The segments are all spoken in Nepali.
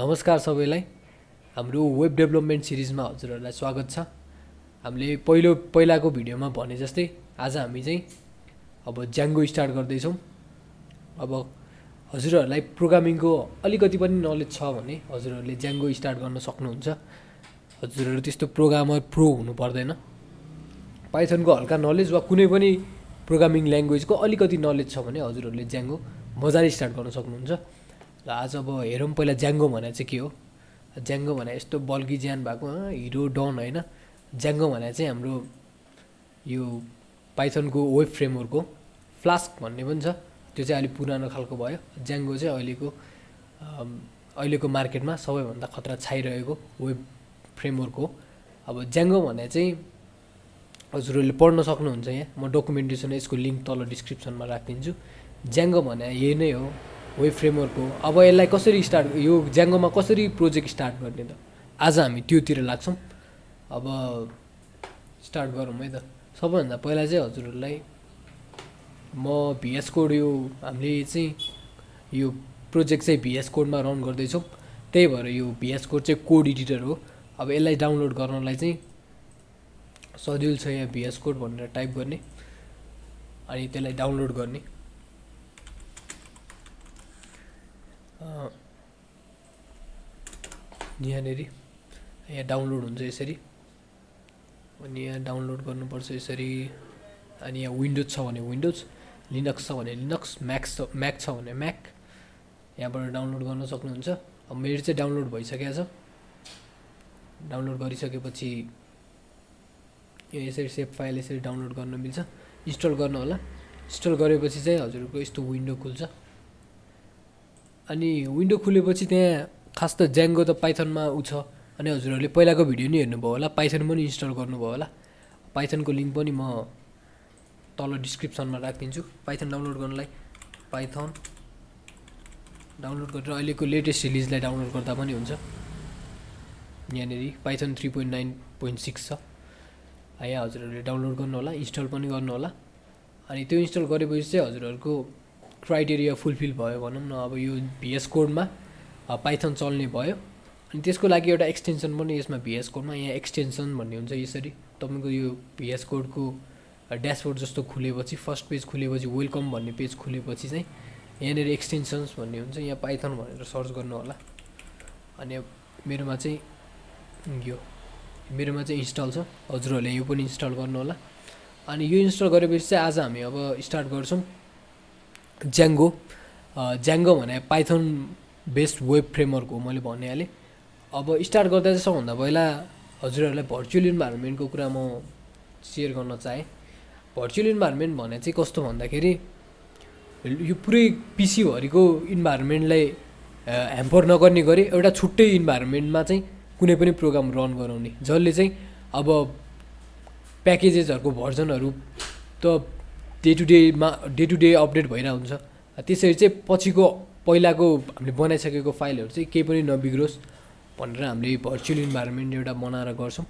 नमस्कार सबैलाई। हाम्रो वेब डेभलपमेन्ट सिरिजमा हजुरहरूलाई स्वागत छ। हामीले पहिलाको भिडियोमा भने जस्तै आज हामी चाहिँ अब ज्याङ्गो स्टार्ट गर्दैछौँ। अब हजुरहरूलाई प्रोग्रामिङको अलिकति पनि नलेज छ भने हजुरहरूले ज्याङ्गो स्टार्ट गर्न सक्नुहुन्छ। हजुरहरू त्यस्तो प्रोग्रामर प्रो हुनु पर्दैन। पाइथनको हल्का नलेज वा कुनै पनि प्रोग्रामिङ ल्याङ्ग्वेजको अलिकति नलेज छ भने हजुरहरूले ज्याङ्गो मजाले स्टार्ट गर्न सक्नुहुन्छ। र आज अब हेरौँ पहिला ज्याङ्गो भने चाहिँ के हो। ज्याङ्गो भने यस्तो बल्की ज्यान भएको हिरो डन होइन। ज्याङ्गो भने चाहिँ हाम्रो यो पाइथनको वेब फ्रेमवर्क हो। फ्लास्क भन्ने पनि छ, त्यो चाहिँ अलिक पुरानो खालको भयो। ज्याङ्गो चाहिँ अहिलेको मार्केटमा सबैभन्दा खतरा छाइरहेको वेब फ्रेमवर्क हो। अब ज्याङ्गो भने चाहिँ हजुरहरूले पढ्न सक्नुहुन्छ। यहाँ म डकुमेन्टेसन यसको लिङ्क तल डिस्क्रिप्सनमा राखिदिन्छु। ज्याङ्गो भने यही नै हो, वेब फ्रेमवर्क हो। अब यसलाई कसरी स्टार्ट, यो ज्याङ्गोमा कसरी प्रोजेक्ट स्टार्ट गर्ने त आज हामी त्योतिर लाग्छौँ। अब स्टार्ट गरौँ है त। सबैभन्दा पहिला चाहिँ हजुरहरूलाई म भिएस कोड, यो हामीले चाहिँ यो प्रोजेक्ट चाहिँ भिएस कोडमा रन गर्दैछौँ, त्यही भएर यो भिएस कोड चाहिँ कोड एडिटर हो। अब यसलाई डाउनलोड गर्नलाई चाहिँ सजिलो छ, यहाँ भिएस कोड भनेर टाइप गर्ने अनि त्यसलाई डाउनलोड गर्ने। यहाँ डाउनलोड हुन्छ यसरी, अनि यहाँ डाउनलोड गर्नुपर्छ यसरी। अनि यहाँ विन्डोज छ भने विन्डोज, लिनक्स छ भने लिनक्स, म्याक छ भने म्याक, यहाँबाट डाउनलोड गर्न सक्नुहुन्छ। अब मेरो चाहिँ डाउनलोड भइसकेको छ। डाउनलोड गरिसकेपछि यसरी सेभ फाइल यसरी डाउनलोड गर्न मिल्छ। इन्स्टल गर्नु होला। इन्स्टल गरेपछि चाहिँ हजुरको यस्तो विन्डो खुल्छ। अनि विन्डो खुलेपछि त्यहाँ खास त ज्याङ्गो त पाइथनमा छ। अनि हजुरहरूले पहिलाको भिडियो नि हेर्नुभयो होला, पाइथन पनि इन्स्टल गर्नुभयो होला। पाइथनको लिङ्क पनि म तल डिस्क्रिप्सनमा राखिदिन्छु। पाइथन डाउनलोड गर्नलाई पाइथन डाउनलोड गरेर अहिलेको लेटेस्ट रिलिजलाई डाउनलोड गर्दा पनि हुन्छ। यहाँनिर पाइथन 3.9.6 छ। यहाँ हजुरहरूले डाउनलोड गर्नु होला, इन्स्टल पनि गर्नु होला। अनि त्यो इन्स्टल गरेपछि चाहिँ हजुरहरूको क्राइटेरिया फुलफिल भयो भनौँ न। अब यो भिएस कोडमा पाइथन चल्ने भयो। अनि त्यसको लागि एउटा एक्सटेन्सन पनि यसमा भिएस कोडमा यहाँ एक्सटेन्सन भन्ने हुन्छ। यसरी तपाईँको यो भिएस कोडको ड्यासबोर्ड जस्तो खुलेपछि, फर्स्ट पेज खुलेपछि, वेलकम भन्ने पेज खुलेपछि चाहिँ यहाँनिर एक्सटेन्सन्स भन्ने हुन्छ। यहाँ पाइथन भनेर सर्च गर्नु होला। अनि मेरोमा चाहिँ इन्स्टल छ। हजुरहरूले यो पनि इन्स्टल गर्नु होला। अनि यो इन्स्टल गरेपछि चाहिँ आज हामी अब स्टार्ट गर्छौँ ज्याङ्गो। ज्याङ्गो भने पाइथन बेस्ड वेब फ्रेमवर्क हो, मैले भनिहालेँ। अब स्टार्ट गर्दा चाहिँ सबभन्दा पहिला हजुरहरूलाई भर्चुअल इन्भाइरोमेन्टको कुरा म सेयर गर्न चाहेँ। भर्चुअल इन्भाइरोमेन्ट भने चाहिँ कस्तो भन्दाखेरि यो पुरै पिसीभरिको इन्भाइरोमेन्टलाई ह्याम्पर नगर्ने गरी एउटा छुट्टै इन्भाइरोमेन्टमा चाहिँ कुनै पनि प्रोग्राम रन गराउने, जसले चाहिँ अब प्याकेजेसहरूको भर्जनहरू त डे टु डे अपडेट भइरहेको हुन्छ। त्यसरी चाहिँ पछिको पहिलाको हामीले बनाइसकेको फाइलहरू चाहिँ केही पनि नबिग्रोस् भनेर हामीले भर्चुअल इन्भाइरोमेन्ट एउटा बनाएर गर्छौँ।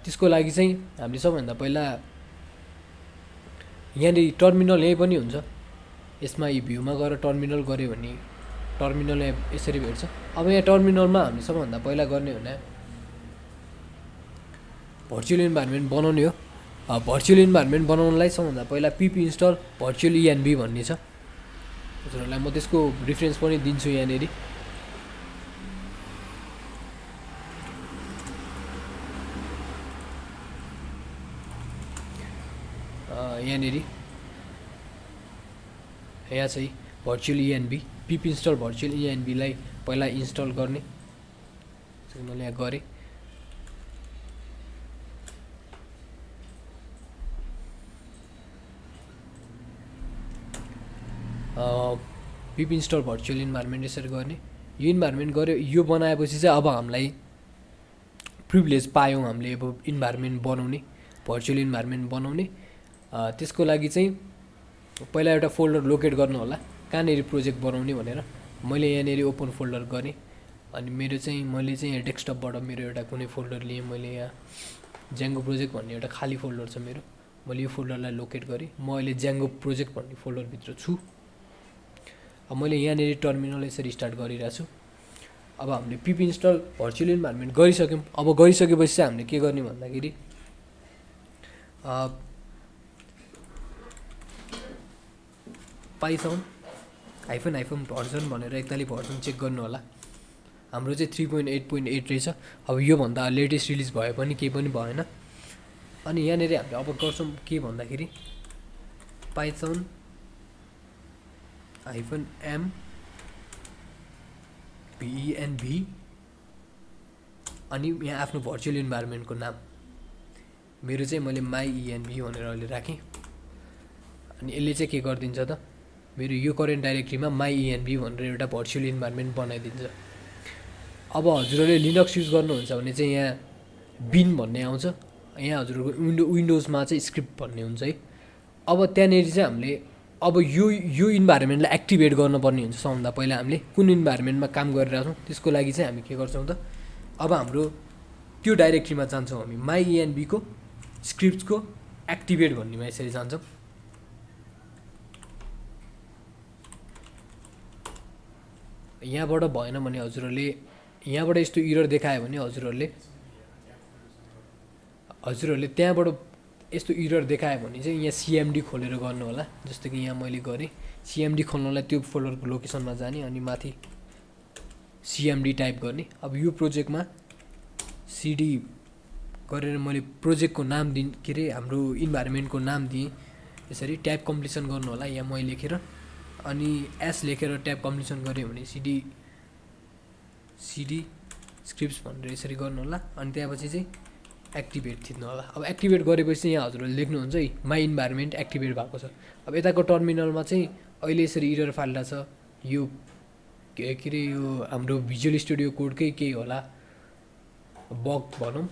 त्यसको लागि चाहिँ हामीले सबभन्दा पहिला यहाँनिर टर्मिनल यहीँ पनि हुन्छ। यसमा यो भ्यूमा गएर टर्मिनल गऱ्यो भने टर्मिनल यसरी भेट्छ। अब यहाँ टर्मिनलमा हामीले सबभन्दा पहिला गर्ने भने भर्चुअल इन्भाइरोमेन्ट बनाउने हो। भर्चुअल इन्भाइरोमेन्ट बनाउनलाई सबभन्दा पहिला पिपी इन्स्टल भर्चुअल इएनबी भन्ने छ। हजुरहरूलाई म त्यसको रिफरेन्स पनि दिन्छु यहाँनिर। यहाँ चाहिँ भर्चुअल इएनबी, पिपी इन्स्टल भर्चुअल इएनबीलाई पहिला इन्स्टल गर्ने। मैले यहाँ गरेँ। पिपी इन्स्टल भर्चुअल इन्भाइरोमेन्ट यसरी गर्ने। यो इन्भाइरोमेन्ट गऱ्यो, यो बनाएपछि चाहिँ अब हामीलाई प्रिभिलेज पायौँ हामीले अब इन्भाइरोमेन्ट बनाउने, भर्चुअल इन्भाइरोमेन्ट बनाउने। त्यसको लागि चाहिँ पहिला एउटा फोल्डर लोकेट गर्नु होला, कहाँनिर प्रोजेक्ट बनाउने भनेर। मैले यहाँनिर ओपन फोल्डर गरेँ। अनि मैले चाहिँ यहाँ डेस्कटपबाट मेरो एउटा कुनै फोल्डर लिएँ। मैले यहाँ ज्याङ्गो प्रोजेक्ट भन्ने एउटा खाली फोल्डर छ मेरो। मैले यो फोल्डरलाई लोकेट गरेँ। म अहिले ज्याङ्गो प्रोजेक्ट भन्ने फोल्डरभित्र छु। अब मैले यहाँनिर टर्मिनल यसरी स्टार्ट गरिरहेको छु। अब हामीले पिप इन्स्टल भर्चुअल इन्भाइरोमेन्ट गरिसक्यौँ। अब गरिसकेपछि चाहिँ हामीले के गर्ने भन्दाखेरि पाइथन हाइफन भर्जन भनेर एकतालि भर्जन चेक गर्नु होला। हाम्रो चाहिँ 3.8.8 रहेछ। अब योभन्दा लेटेस्ट रिलिज भए पनि केही पनि भएन। अनि यहाँनिर हामीले अब गर्छौँ के भन्दाखेरि पाइथन हाइफन एम venv अनि यहाँ आफ्नो भर्चुअल इन्भाइरोमेन्टको नाम मेरो चाहिँ मैले माइenv भनेर अहिले राखेँ। अनि यसले चाहिँ के गरिदिन्छ त मेरो यो करेन्ट डाइरेक्टरीमा माइenv भनेर एउटा भर्चुअल इन्भाइरोमेन्ट बनाइदिन्छ। अब हजुरहरूले लिनक्स युज गर्नुहुन्छ भने चाहिँ यहाँ बिन भन्ने आउँछ। यहाँ हजुरहरूको विन्डोजमा चाहिँ स्क्रिप्ट भन्ने हुन्छ है। अब त्यहाँनिर चाहिँ हामीले अब यो इन्भाइरोमेन्टलाई एक्टिभेट गर्नुपर्ने हुन्छ। सबभन्दा पहिला हामीले कुन इन्भाइरोमेन्टमा काम गरिरहेको छौँ त्यसको लागि चाहिँ हामी के गर्छौँ त अब हाम्रो त्यो डाइरेक्टरीमा जान्छौँ। हामी माइenv को स्क्रिप्ट्सको एक्टिभेट भन्नेमा यसरी जान्छौँ। यहाँबाट भएन भने हजुरहरूले यहाँबाट यस्तो इरर देखायो भने हजुरहरूले त्यहाँबाट यस्तो इरर देखायो भने चाहिँ यहाँ cmd खोलेर गर्नु होला। जस्तो कि यहाँ मैले गरेँ cmd खोल्नलाई त्यो फोल्डरको लोकेसनमा जाने अनि माथि cmd टाइप गर्ने। अब यो प्रोजेक्टमा cd गरेर मैले प्रोजेक्टको नाम दिएँ के अरे हाम्रो इन्भाइरोमेन्टको नाम दिएँ। यसरी ट्याब कम्प्लिसन गर्नु होला यहाँ मैले लेखेर अनि एस लेखेर ट्याब कम्प्लिसन गरेँ भने cd स्क्रिप्ट्स भनेर यसरी गर्नु होला। अनि त्यसपछि चाहिँ एक्टिभेट थिच्नु होला। अब एक्टिभेट गरेपछि यहाँ हजुरहरूले लेख्नुहुन्छ है माई इन्भाइरोमेन्ट एक्टिभेट भएको छ। अब यताको टर्मिनलमा चाहिँ अहिले यसरी इरर फालिरहेको छ। यो के अरे यो हाम्रो भिजुअल स्टुडियो कोडकै केही होला बग भनौँ।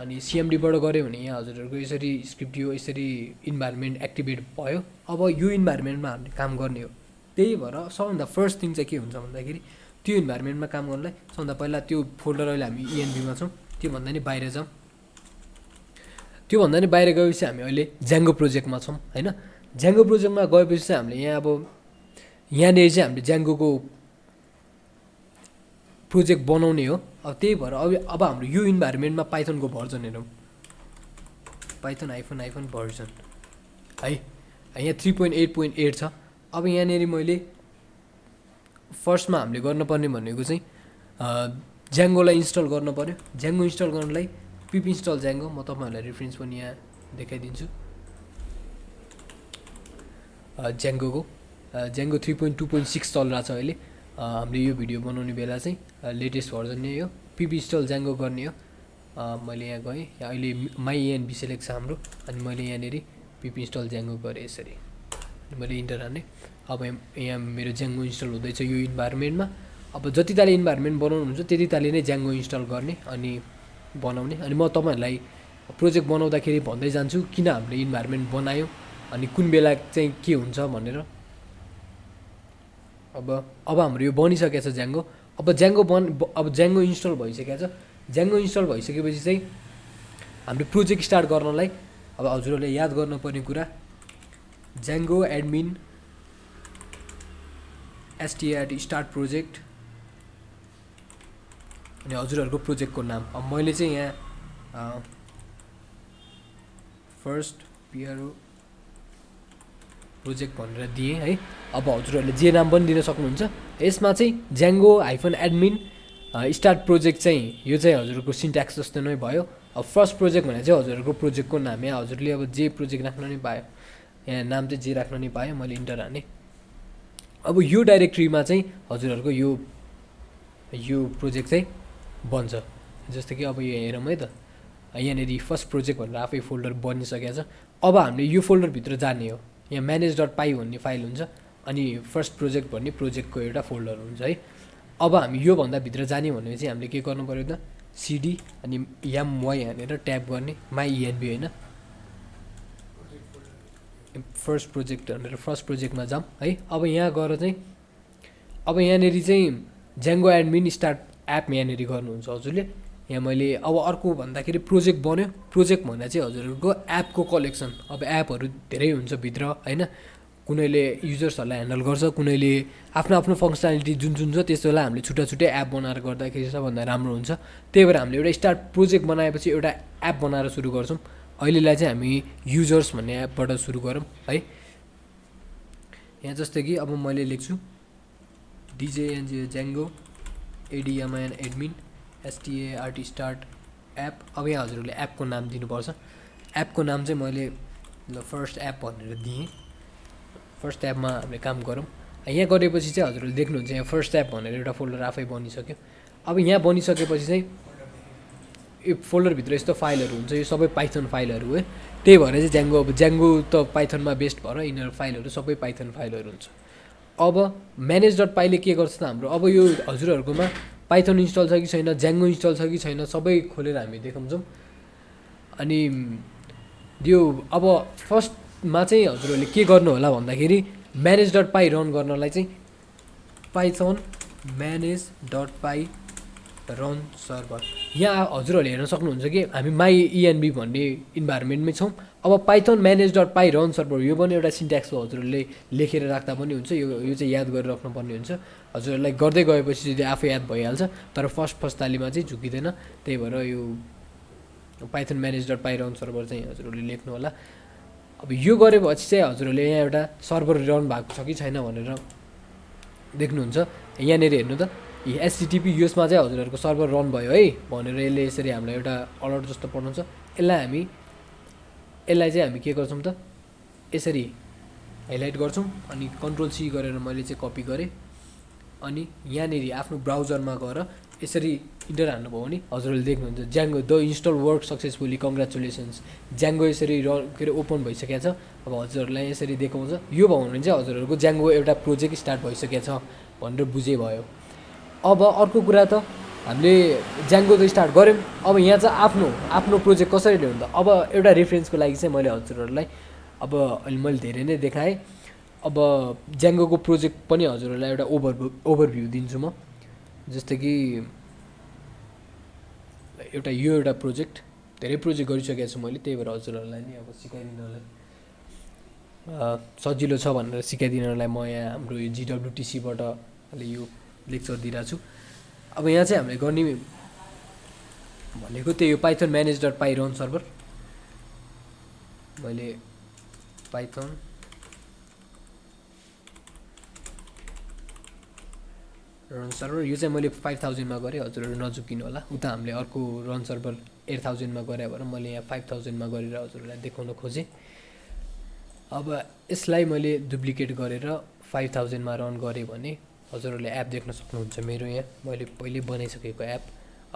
अनि cmdबाट गऱ्यो भने यहाँ हजुरहरूको यसरी स्क्रिप्ट यो यसरी इन्भाइरोमेन्ट एक्टिभेट भयो। अब यो इन्भाइरोमेन्टमा हामीले काम गर्ने हो। त्यही भएर सबभन्दा फर्स्ट थिङ चाहिँ के हुन्छ भन्दाखेरि त्यो इन्भाइरोमेन्टमा काम गर्नलाई सबभन्दा पहिला त्यो फोल्डर अहिले हामी envमा छौँ त्योभन्दा नि बाहिर जाउँ। त्योभन्दा नि बाहिर गएपछि हामी अहिले Django प्रोजेक्टमा छौँ हैन। Django प्रोजेक्टमा गएपछि चाहिँ हामीले यहाँ अब यहाँनिर चाहिँ हामीले Djangoको प्रोजेक्ट बनाउने हो। अब त्यही भएर अब हाम्रो यो इन्भाइरोमेन्टमा पाइथनको भर्जन हेरौँ। पाइथन हाइफन भर्जन है यहाँ 3.8.8 छ। अब यहाँनिर मैले फर्स्टमा हामीले गर्नुपर्ने भनेको चाहिँ Djangoलाई इन्स्टल गर्नु पर्यो। Django इन्स्टल गर्नलाई पिप इन्स्टल Django म तपाईँहरूलाई रेफरेन्स पनि यहाँ देखाइदिन्छु। Django 3.2.6 चलिरहेको छ अहिले। हामीले यो भिडियो बनाउने बेला चाहिँ लेटेस्ट भर्जन नै हो। पिप इन्स्टल Django गर्ने हो। मैले यहाँ गएँ यहाँ अहिले माइenv सेलेक्ट छ हाम्रो अनि मैले यहाँनिर पिप इन्स्टल Django गरेँ यसरी मैले इन्टर हाने। अब यहाँ मेरो Django इन्स्टल हुँदैछ यो इन्भाइरोमेन्टमा। अब जति ताले इन्भाइरोमेन्ट बनाउनुहुन्छ त्यति ताले नै Django इन्स्टल गर्ने अनि बनाउने। अनि म तपाईँहरूलाई प्रोजेक्ट बनाउँदाखेरि भन्दै जान्छु किन हामीले इन्भाइरोमेन्ट बनायौँ अनि कुन बेला चाहिँ के हुन्छ भनेर। अब हाम्रो यो बनिसकेको छ Django। अब Django इन्स्टल भइसकेको छ। Django इन्स्टल भइसकेपछि चाहिँ हाम्रो प्रोजेक्ट स्टार्ट गर्नलाई अब हजुरहरूले याद गर्नुपर्ने कुरा Django admin start प्रोजेक्ट अनि हजुरहरूको प्रोजेक्टको नाम। अब मैले चाहिँ यहाँ फर्स्ट PRO प्रोजेक्ट भनेर दिएँ है। अब हजुरहरूले जे नाम पनि दिन सक्नुहुन्छ। यसमा चाहिँ Django -admin स्टार्ट प्रोजेक्ट चाहिँ यो चाहिँ हजुरहरूको सिन्ट्याक्स जस्तो नै भयो। अब फर्स्ट प्रोजेक्ट भने चाहिँ हजुरहरूको प्रोजेक्टको नाम। यहाँ हजुरले अब जे प्रोजेक्ट राख्न नि पायो यहाँ नाम चाहिँ जे राख्न नि पायो। मैले इन्टर हाने। अब यो डाइरेक्टरीमा चाहिँ हजुरहरूको यो प्रोजेक्ट चाहिँ बन्छ। जस्तो कि अब यो हेरौँ है त यहाँनिर फर्स्ट प्रोजेक्ट भनेर आफै फोल्डर बनिसकेको छ। अब हामीले यो फोल्डरभित्र जाने हो। यहाँ manage.py भन्ने फाइल हुन्छ अनि फर्स्ट प्रोजेक्ट भन्ने प्रोजेक्टको एउटा फोल्डर हुन्छ है। अब हामी योभन्दा भित्र जाने भने चाहिँ हामीले के गर्नु पर्यो त cd अनि my हानेर ट्याब गर्ने माइenv होइन फर्स्ट प्रोजेक्ट भनेर फर्स्ट प्रोजेक्टमा जाऊँ है। अब यहाँ गएर चाहिँ अब यहाँनिर चाहिँ Django admin स्टार्ट एप यहाँनिर गर्नुहुन्छ हजुरले। यहाँ मैले अब अर्को भन्दाखेरि प्रोजेक्ट बन्यो। प्रोजेक्ट भन्दा चाहिँ हजुरहरूको एपको कलेक्सन। अब एपहरू धेरै हुन्छ भित्र हैन। कुनैले युजर्सहरूलाई ह्यान्डल गर्छ, कुनैले आफ्नो आफ्नो फङ्सनालिटी जुन जुन छ त्यसलाई हामीले छुट्टा छुट्टै एप बनाएर गर्दाखेरि सबभन्दा राम्रो हुन्छ। त्यही भएर हामीले एउटा स्टार्ट प्रोजेक्ट बनाएपछि एउटा एप बनाएर सुरु गर्छौँ। अहिलेलाई चाहिँ हामी युजर्स भन्ने एपबाट सुरु गरौँ है। यहाँ जस्तै कि अब मैले लेख्छु डिजेएनजे ज्याङ्गो एडिएमआइएन एडमिन एसटिएआरटी स्टार्ट एप। अब यहाँ हजुरहरूले एपको नाम दिनुपर्छ। एपको नाम चाहिँ मैले ल फर्स्ट एप भनेर दिएँ। फर्स्ट एपमा हामीले काम गरौँ। यहाँ गरेपछि चाहिँ हजुरहरूले देख्नुहुन्छ यहाँ फर्स्ट एप भनेर एउटा फोल्डर आफै बनिसक्यो। अब यहाँ बनिसकेपछि चाहिँ यो फोल्डरभित्र यस्तो फाइलहरू हुन्छ, यो सबै पाइथन फाइलहरू है। त्यही भएर चाहिँ ज्याङ्गो, अब ज्याङ्गो त पाइथनमा बेस्ट भएर यिनीहरू फाइलहरू सबै पाइथन फाइलहरू हुन्छ। अब म्यानेज डट पाईले के गर्छ त हाम्रो, अब यो हजुरहरूकोमा पाइथन इन्स्टल छ कि छैन, ज्याङ्गो इन्स्टल छ कि छैन, सबै खोलेर हामी देखाउँछौँ। अनि यो अब फर्स्टमा चाहिँ हजुरहरूले के गर्नु होला भन्दाखेरि म्यानेज डट पाई रन गर्नलाई चाहिँ पाइथन म्यानेज डट पाई रन सर्भर, यहाँ हजुरहरूले हेर्न सक्नुहुन्छ कि हामी माई इएनबी भन्ने इन्भाइरोमेन्टमै छौँ। अब पाइथन म्यानेज डट पाई रन सर्भर यो पनि एउटा सिन्ट्याक्स हो, हजुरहरूले लेखेर राख्दा पनि हुन्छ। यो चाहिँ याद गरेर राख्नुपर्ने हुन्छ। हजुरहरूलाई गर्दै गएपछि चाहिँ आफै याद भइहाल्छ, तर फर्स्ट तालीमा चाहिँ झुकिँदैन। त्यही भएर यो पाइथन म्यानेज डट पाई रन सर्भर चाहिँ हजुरहरूले लेख्नु होला। अब यो गरेपछि चाहिँ हजुरहरूले यहाँ एउटा सर्भर रन भएको छ कि छैन भनेर देख्नुहुन्छ। यहाँनिर हेर्नु त एचटिटिपी यसमा चाहिँ हजुरहरूको सर्भर रन भयो है भनेर यसले यसरी हामीलाई एउटा अलर्ट जस्तो पठाउँछ। यसलाई चाहिँ हामी के गर्छौँ त यसरी हाइलाइट गर्छौँ अनि कन्ट्रोल सी गरेर मैले चाहिँ कपी गरेँ। अनि यहाँनिर आफ्नो ब्राउजरमा गएर यसरी इन्टर हान्नुभयो भने हजुरहरूले देख्नुहुन्छ ज्याङ्गो the install work successfully congratulations, ज्याङ्गो यसरी के अरे ओपन भइसकेको छ। अब हजुरहरूलाई यसरी देखाउँछ। यो भयो भने चाहिँ हजुरहरूको ज्याङ्गो एउटा प्रोजेक्ट स्टार्ट भइसकेको छ भनेर बुझे भयो। अब अर्को कुरा त हामीले ज्याङ्गो त स्टार्ट गऱ्यौँ। अब यहाँ चाहिँ आफ्नो प्रोजेक्ट कसरी ल्याउनु त, अब एउटा रेफरेन्सको लागि चाहिँ मैले हजुरहरूलाई अब अहिले मैले धेरै नै देखाएँ। अब ज्याङ्गोको प्रोजेक्ट पनि हजुरहरूलाई एउटा ओभरभ्यू दिन्छु म। जस्तै कि एउटा प्रोजेक्ट, धेरै प्रोजेक्ट गरिसकेको छु मैले, त्यही भएर हजुरहरूलाई नि अब सिकाइदिनलाई सजिलो छ भनेर सिकाइदिनलाई म यहाँ हाम्रो यो जिडब्ल्युटिसीबाट अहिले यो लेक्चर दिइरहेको छु। अब यहाँ चाहिँ हामीले गर्ने भनेको त्यही हो पाइथन म्यानेज डट पाई रन सर्भर। मैले पाइथन रन सर्भर यो चाहिँ मैले 5000मा गरेँ, हजुरहरू नझुकिनु होला। उता हामीले अर्को रन सर्भर 8000मा गरे भएर मैले यहाँ 5000मा गरेर हजुरहरूलाई देखाउन खोजेँ। अब यसलाई मैले डुप्लिकेट गरेर 5000मा रन गरेँ भने हजुरहरूले एप देख्न सक्नुहुन्छ। मेरो यहाँ मैले पहिले बनाइसकेको एप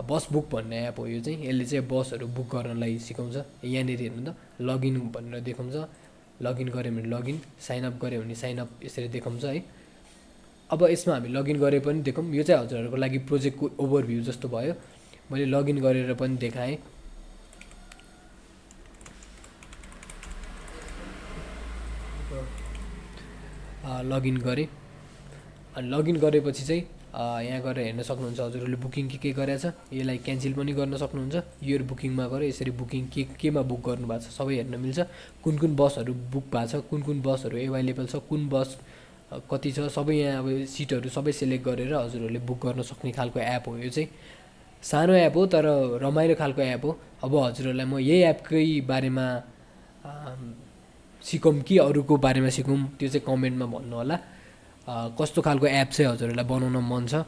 बस बुक भन्ने एप हो यो चाहिँ। यसले चाहिँ बसहरू बुक गर्नलाई सिकाउँछ। यहाँनिर हेर्नु त लगइन भनेर देखाउँछ, लगइन गऱ्यो भने लगइन, साइनअप गऱ्यो भने साइनअप यसरी देखाउँछ है। अब यसमा हामी लगइन गरे पनि देखौँ। यो चाहिँ हजुरहरूको लागि प्रोजेक्टको ओभरभ्यू जस्तो भयो। मैले लगइन गरेर पनि देखाएँ। लगइन गरेँ अनि लगइन गरेपछि चाहिँ यहाँ गएर हेर्न सक्नुहुन्छ हजुरहरूले बुकिङ के गरेछ। यसलाई क्यान्सल पनि गर्न सक्नुहुन्छ। यो बुकिङमा गएर यसरी बुकिङ केमा बुक गर्नुभएको छ सबै हेर्न मिल्छ। कुन बसहरू बुक भएको छ, कुन बसहरू एभाइलेबल छ, कुन बस कति छ, सबै यहाँ अब सिटहरू सबै सिलेक्ट गरेर हजुरहरूले बुक गर्न सक्ने खालको एप हो यो चाहिँ। सानो एप हो तर रमाइलो खालको एप हो। अब हजुरहरूलाई म यही एपकै बारेमा सिकौँ कि अरूको बारेमा सिकौँ त्यो चाहिँ कमेन्टमा भन्नु होला। कस्तो खालको एप चाहिँ हजुरहरूलाई बनाउन मन छ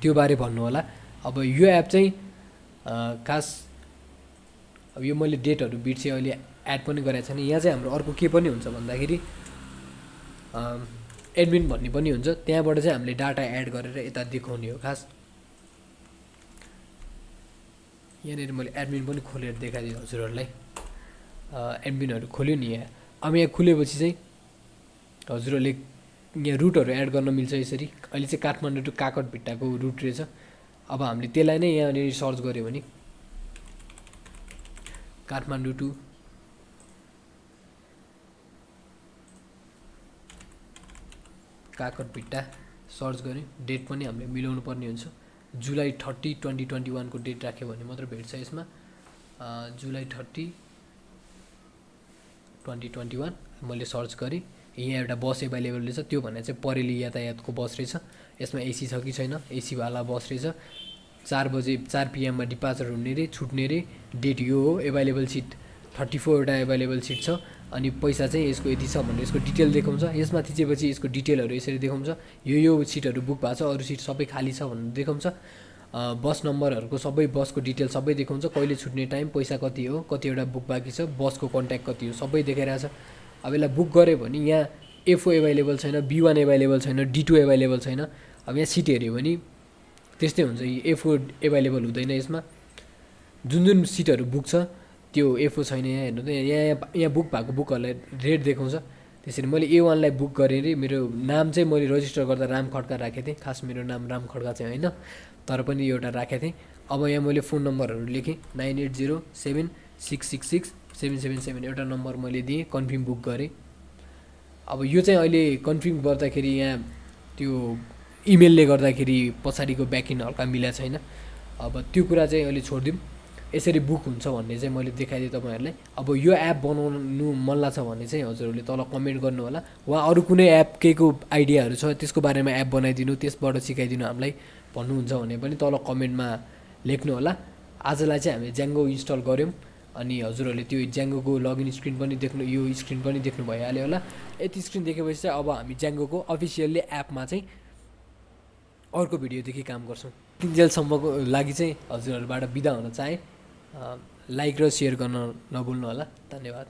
त्यो बारे भन्नु होला। अब यो एप चाहिँ खास अब यो मैले डेटहरू बिर्सेँ, अहिले एड पनि गरेको छैन। यहाँ चाहिँ हाम्रो अर्को के पनि हुन्छ भन्दाखेरि एडमिन भन्ने पनि हुन्छ। त्यहाँबाट चाहिँ हामीले डाटा एड गरेर यता देखाउने हो खास। यहाँनिर मैले एडमिन पनि खोलेर देखाइदिएँ हजुरहरूलाई। एडमिनहरू खोल्यो नि यहाँ। अब यहाँ खुलेपछि चाहिँ हजुरहरूले यहाँ रुटहरू एड गर्न मिल्छ यसरी। अहिले चाहिँ काठमाडौँ टु काकटभिट्टाको रुट रहेछ। अब हामीले त्यसलाई नै यहाँनिर सर्च गऱ्यो भने काठमाडौँ टु काकटभिट्टा सर्च गऱ्यौँ। डेट पनि हामीले मिलाउनु पर्ने हुन्छ। जुलाई 30, 2021 को डेट राख्यो भने मात्र भेट्छ यसमा। जुलाई 30, 2021 मैले सर्च गरेँ। यहाँ एउटा बस एभाइलेबल रहेछ, त्यो भने चाहिँ परेली यातायातको बस रहेछ। यसमा एसी छ कि छैन, एसीवाला बस रहेछ। 4 बजे 4 PM डिपार्चर हुने रे, छुट्ने रे। डेट यो हो। एभाइलेबल सिट 34 वटा एभाइलेबल सिट छ। अनि पैसा चाहिँ यसको यति छ भनेर यसको डिटेल देखाउँछ। यसमा थिचेपछि यसको डिटेलहरू यसरी देखाउँछ, यो सिटहरू बुक भएको छ, अरू सिट सबै खाली छ भनेर देखाउँछ। बस नम्बरहरूको सबै बसको डिटेल सबै देखाउँछ, कहिले छुट्ने टाइम, पैसा कति हो, कतिवटा बुक बाँकी छ, बसको कन्ट्याक्ट कति हो, सबै देखाइरहेछ। अब यसलाई बुक गऱ्यो भने यहाँ F4 एभाइलेबल छैन, B1 एभाइलेबल छैन, D2 एभाइलेबल छैन। अब यहाँ सिट हेऱ्यो भने त्यस्तै हुन्छ, F4 एभाइलेबल हुँदैन यसमा। जुन सिटहरू बुक छ त्यो F4 छैन। यहाँ हेर्नु त, यहाँ बुक भएको बुकहरूलाई रेट देखाउँछ। त्यसरी मैले A1लाई बुक गरेँ अरे, मेरो नाम चाहिँ मैले रजिस्टर गर्दा राम खड्का राखेको थिएँ। खास मेरो नाम राम खड्का चाहिँ होइन, तर पनि एउटा राखेको थिएँ। अब यहाँ मैले फोन नम्बरहरू लेखेँ, 9807666777 एउटा नम्बर मैले दिएँ, कन्फर्म बुक गरेँ। अब यो चाहिँ अहिले कन्फर्म गर्दाखेरि यहाँ त्यो इमेलले गर्दाखेरि पछाडिको ब्याकइन्ड हल्का मिला छैन। अब त्यो कुरा चाहिँ अहिले छोडिदिउँ। यसरी बुक हुन्छ भन्ने चाहिँ मैले देखाइदिएँ तपाईँहरूलाई। अब यो एप बनाउनु मन लाग्छ भने चाहिँ हजुरहरूले तल कमेन्ट गर्नु होला, वा अरू कुनै एप केको आइडियाहरू छ त्यसको बारेमा एप बनाइदिनु, त्यसबाट सिकाइदिनु हामीलाई भन्नुहुन्छ भने पनि तल कमेन्टमा लेख्नु होला। आजलाई चाहिँ हामीले ज्याङ्गो इन्स्टल गऱ्यौँ, अनि हजुरहरूले त्यो ज्याङ्गोको लगइन स्क्रिन पनि देख्नु, यो स्क्रिन पनि देख्नु भइहाल्यो होला। यति स्क्रिन देखेपछि चाहिँ अब हामी ज्याङ्गोको अफिसियल्ली एपमा चाहिँ अर्को भिडियोदेखि काम गर्छौँ। तिनजेलसम्मको लागि चाहिँ हजुरहरूबाट बिदा हुन चाहे। लाइक र सेयर गर्न नभुल्नु होला। धन्यवाद।